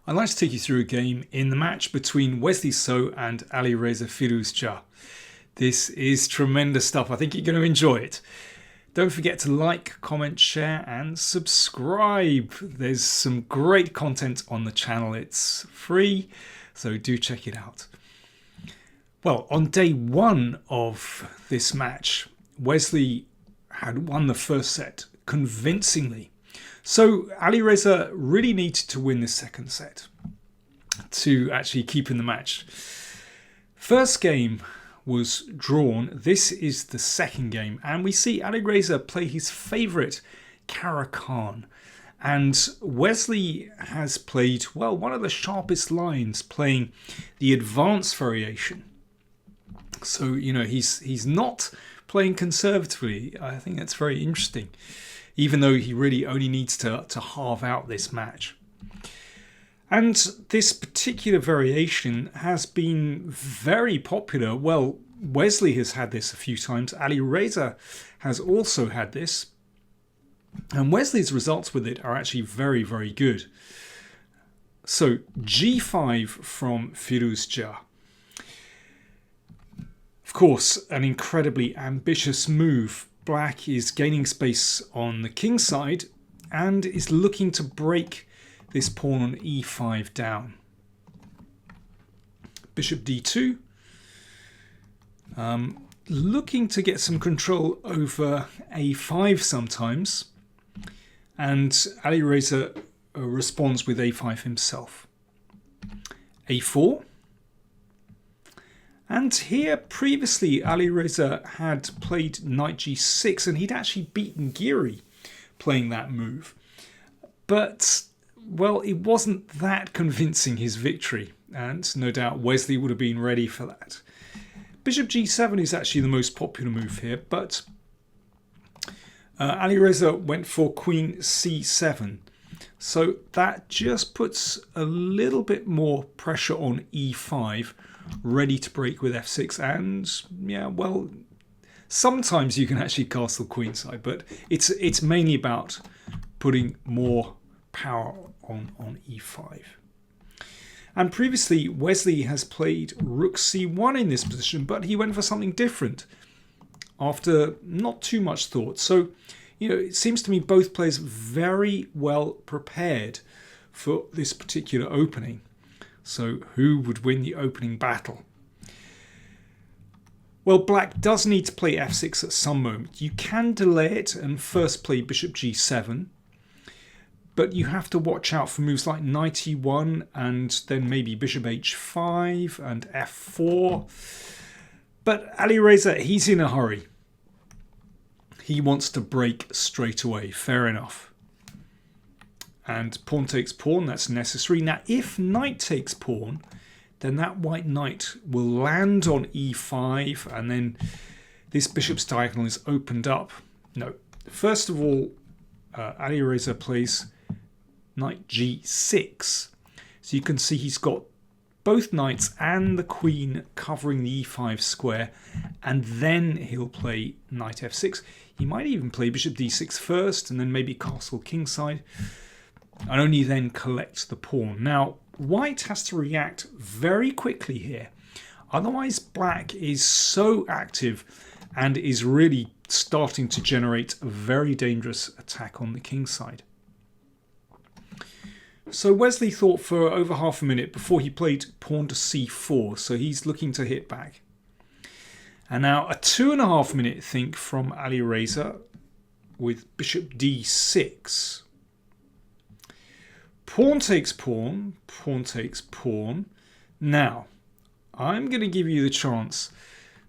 I'd like to take you through a game in the match between Wesley So and Alireza Firouzja. This is tremendous stuff. I think you're going to enjoy it. Don't forget to like, comment, share and subscribe. There's some great content on the channel. It's free, so do check it out. Well, on day one of this match, Wesley had won the first set convincingly. So Alireza really needed to win the second set to actually keep in the match. First game was drawn. This is the second game, and we see Alireza play his favourite Caro-Kann. And Wesley has played, well, one of the sharpest lines, playing the advanced variation. So, you know, he's not playing conservatively. I think that's very interesting, even though he really only needs to halve out this match. And this particular variation has been very popular. Well, Wesley has had this a few times. Alireza has also had this. And Wesley's results with it are actually very, very good. So G5 from Firouzja. Of course, an incredibly ambitious move. Black is gaining space on the king side and is looking to break this pawn on e5 down. Bishop d2. Looking to get some control over a5 sometimes. And Alireza responds with a5 himself. a4. And here previously Alireza had played knight g6 and he'd actually beaten Giri playing that move. But, well, it wasn't that convincing, his victory, and no doubt Wesley would have been ready for that. Bishop g7 is actually the most popular move here, but Alireza went for queen c7. So that just puts a little bit more pressure on e5, ready to break with f6. And yeah, well, sometimes you can actually castle queenside, but it's mainly about putting more power on e5. And previously Wesley has played rook c1 in this position, but he went for something different after not too much thought. So, you know, it seems to me both players very well prepared for this particular opening. So who would win the opening battle? Well, Black does need to play f6 at some moment. You can delay it and first play bishop g7, but you have to watch out for moves like knight e1 and then maybe bishop h5 and f4. But Alireza, he's in a hurry. He wants to break straight away. Fair enough. And pawn takes pawn, that's necessary. Now, if knight takes pawn, then that white knight will land on e5, and then this bishop's diagonal is opened up. No. First of all, Alireza plays knight g6. So you can see he's got both knights and the queen covering the e5 square, and then he'll play knight f6. He might even play bishop d6 first, and then maybe castle kingside, and only then collect the pawn. Now, white has to react very quickly here. Otherwise, black is so active and is really starting to generate a very dangerous attack on the king side. So Wesley thought for over half a minute before he played pawn to c4. So he's looking to hit back. And now a 2.5 minute think from Alireza with bishop d6. Pawn takes pawn, pawn takes pawn. Now, I'm going to give you the chance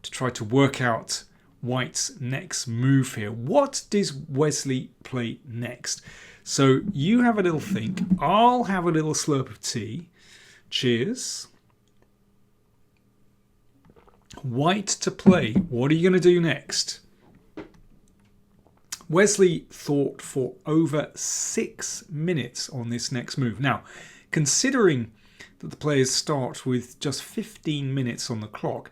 to try to work out white's next move here. What does Wesley play next? So you have a little think. I'll have a little slurp of tea. Cheers. White to play. What are you going to do next? Wesley thought for over 6 minutes on this next move. Now, considering that the players start with just 15 minutes on the clock,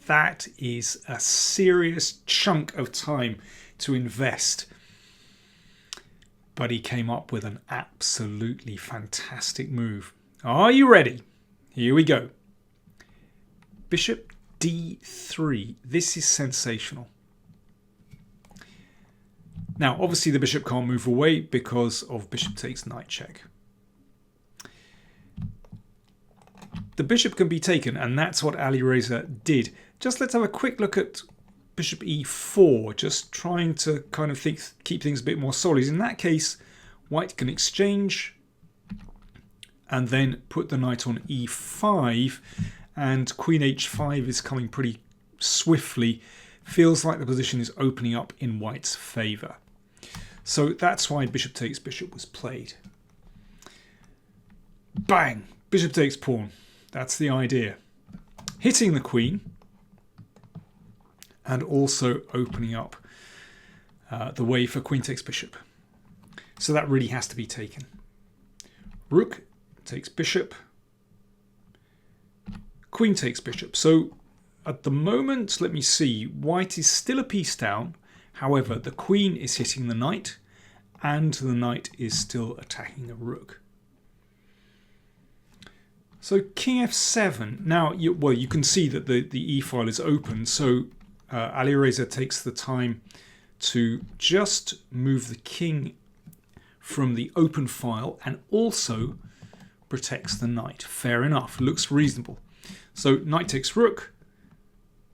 that is a serious chunk of time to invest. But he came up with an absolutely fantastic move. Are you ready? Here we go. Bishop d3. This is sensational. Now, obviously the bishop can't move away because of bishop takes knight check. The bishop can be taken, and that's what Alireza did. Just let's have a quick look at bishop e4, just trying to kind of keep things a bit more solid. In that case, white can exchange and then put the knight on e5, and queen h5 is coming pretty swiftly. Feels like the position is opening up in white's favour. So that's why bishop takes bishop was played. Bang! Bishop takes pawn. That's the idea. Hitting the queen and also opening up the way for queen takes bishop. So that really has to be taken. Rook takes bishop. Queen takes bishop. So at the moment, let me see, white is still a piece down. However, the queen is hitting the knight and the knight is still attacking the rook. So king f7. Now, you can see that the e-file is open. So Alireza takes the time to just move the king from the open file and also protects the knight. Fair enough. Looks reasonable. So knight takes rook.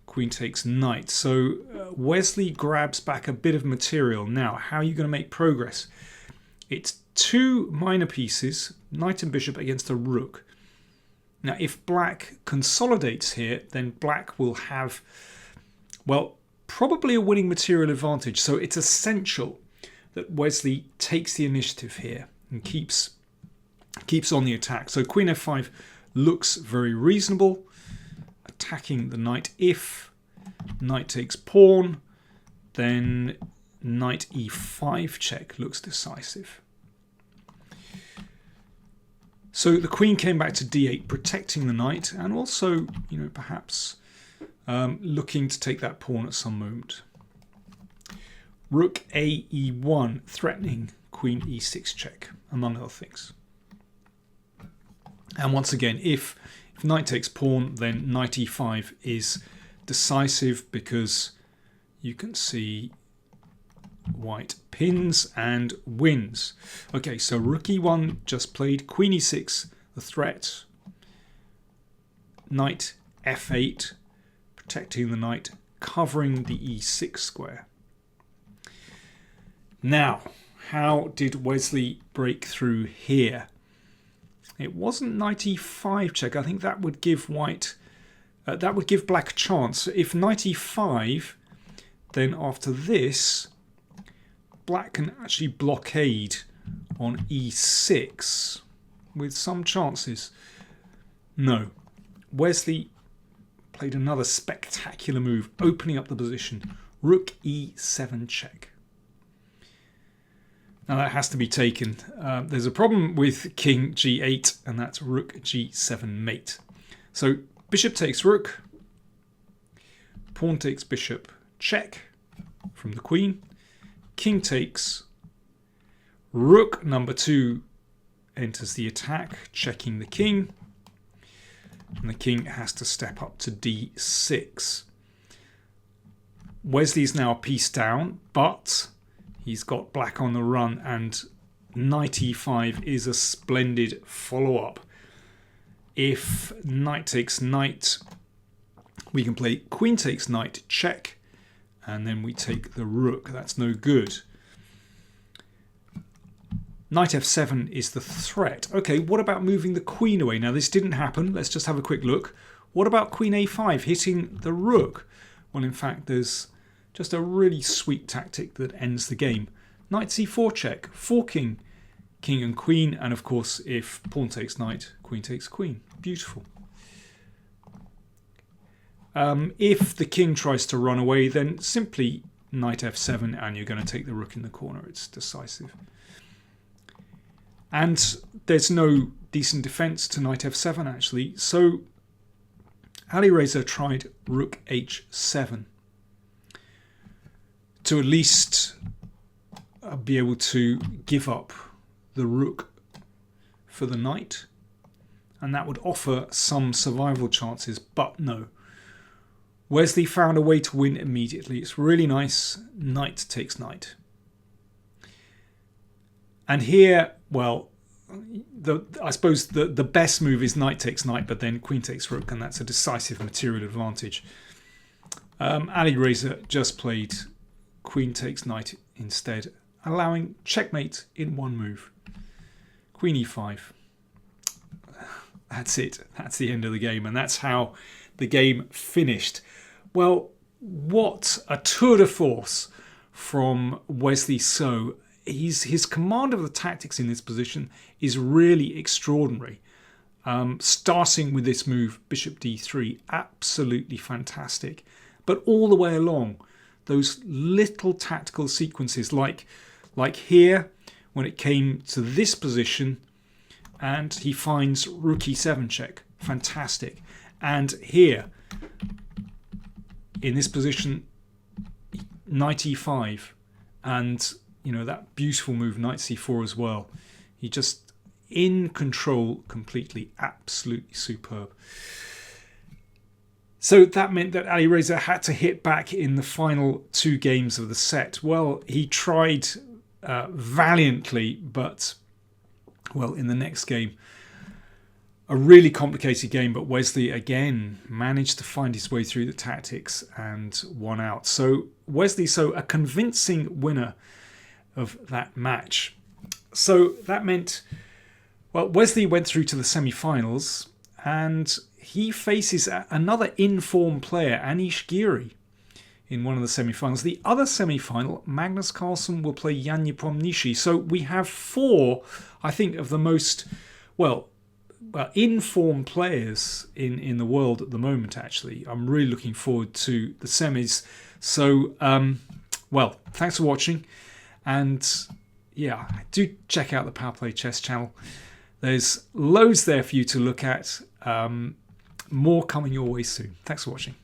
Queen takes knight. So Wesley grabs back a bit of material. Now, how are you going to make progress? It's two minor pieces, knight and bishop against a rook. Now, if black consolidates here, then black will have, well, probably a winning material advantage. So it's essential that Wesley takes the initiative here and keeps on the attack. So queen f5 looks very reasonable. Attacking the knight. If knight takes pawn, then knight e5 check looks decisive. So the queen came back to d8, protecting the knight, and also, perhaps looking to take that pawn at some moment. Rook a e1, threatening queen e6 check, among other things. And once again, if knight takes pawn, then knight e5 is decisive because you can see white pins and wins. Okay, so rook e1 just played, queen e6, the threat, knight f8, protecting the knight, covering the e6 square. Now, how did Wesley break through here? It wasn't knight e5 check. I think that would give white, that would give black a chance. If knight e5, then after this, black can actually blockade on e6 with some chances. No. Wesley played another spectacular move, opening up the position. Rook e7 check. Now that has to be taken. There's a problem with king g8, and that's rook g7 mate. So bishop takes rook, pawn takes bishop, check from the queen, king takes, rook number 2 enters the attack, checking the king, and the king has to step up to d6. Wesley's now a piece down, but he's got black on the run, and knight e5 is a splendid follow-up. If knight takes knight, we can play queen takes knight, check, and then we take the rook. That's no good. Knight f7 is the threat. Okay, what about moving the queen away? Now, this didn't happen. Let's just have a quick look. What about queen a5 hitting the rook? Well, in fact, there's just a really sweet tactic that ends the game. Knight c4 check, forking king and queen, and of course if pawn takes knight, queen takes queen. Beautiful. If the king tries to run away, then simply knight f7 and you're going to take the rook in the corner. It's decisive. And there's no decent defense to knight f7 actually, so Alireza tried rook h7 to at least be able to give up the rook for the knight. and that would offer some survival chances, but no. Wesley found a way to win immediately. It's really nice. Knight takes knight. And here, well, I suppose the best move is knight takes knight, but then queen takes rook, and that's a decisive material advantage. Alireza just played queen takes knight instead, allowing checkmate in one move. Queen e5. That's it. That's the end of the game, and that's how the game finished. Well, what a tour de force from Wesley So. His command of the tactics in this position is really extraordinary. Starting with this move, bishop d3, absolutely fantastic. But all the way along, those little tactical sequences, like here, when it came to this position, and he finds rook e7 check, fantastic. And here, in this position, knight e5, and that beautiful move, knight c4 as well. He just in control completely, absolutely superb. So that meant that Alireza had to hit back in the final 2 games of the set. Well, he tried valiantly, but, well, in the next game, a really complicated game, but Wesley again managed to find his way through the tactics and won out. So Wesley, a convincing winner of that match. So that meant, well, Wesley went through to the semi-finals, and he faces another in-form player, Anish Giri, in one of the semi-finals. The other semi-final, Magnus Carlsen will play Yanyapom Nishi. So we have 4, I think, of the most, well, in-form players in the world at the moment, actually. I'm really looking forward to the semis. So, well, thanks for watching. And yeah, do check out the PowerPlayChess channel. There's loads there for you to look at. More coming your way soon. Thanks for watching.